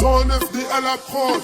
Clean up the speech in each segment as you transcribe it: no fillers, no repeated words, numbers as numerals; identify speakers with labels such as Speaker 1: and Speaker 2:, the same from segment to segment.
Speaker 1: honesty à la prod.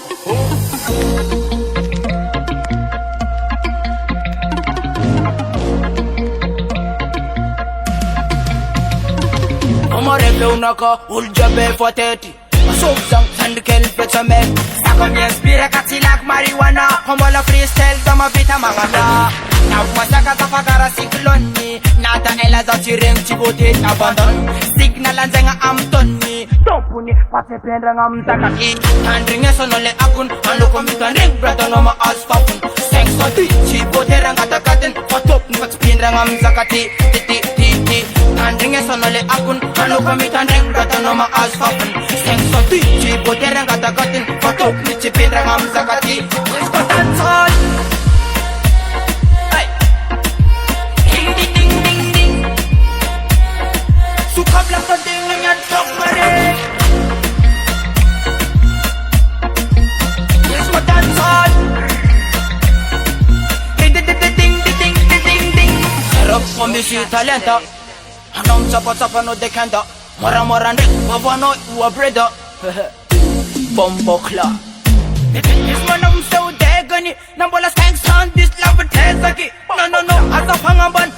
Speaker 2: Umorebe unaka uljabe fateti Subzang sandikel fetsamek Sako mienspire katilak marijuana Homola freestyle dama vita mangala Nagmasaka sa pagara sikloni Nata ela za chireng chibote abandon Signalan zenga amtoni Tompuni pate pendra ngam zakaki Handringe sonole akun Ando komitan ring brado noma asfapun Sengso di chibote rangatakaten Fatop nipats pendra ngam zakati Titi titi Handringe sonole akun Ando komitan ring brado noma asfapun Sengso di chibote rangatakaten Fatop nichi pendra ngam zakati Let's go dance all Kablang sa tingin yan, tok marik Yes, madansan Ding-ding-ding-ding-ding-ding-ding Sarap komisi talenta Hanam sapa-sapa no dekanda Mara-mara nek, babano iwa breda Bombokla This man I'm so degani Nambola stanks on this love and tezaki No, asa pangaban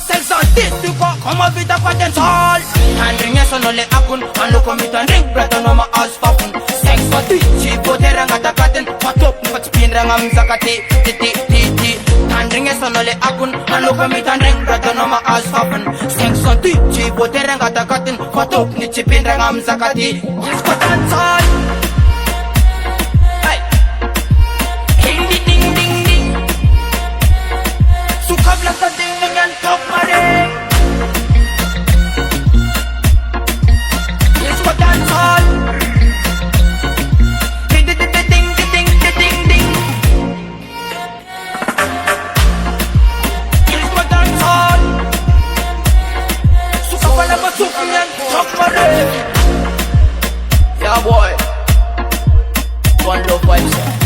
Speaker 2: sex on this Duko, koma vida potential Handringe sonole akun Ando komitan ring, brata no ma asfapun Sex on this, chibote rangatakaten Patop, patspin rangam zakati Titi Handringe sonole akun Ando komitan ring, brata no ma asfapun Sex on this, chibote rangatakaten Patop, nichipin rangam zakati Yes, ko dancehall Kablang sa tingin yan, tok marik Yes, ko dancehall Ding-ding-ding-ding-ding-ding-ding Yes, ko dancehall Suka pala masukin yan, tok marik Yeah boy One Love Vibes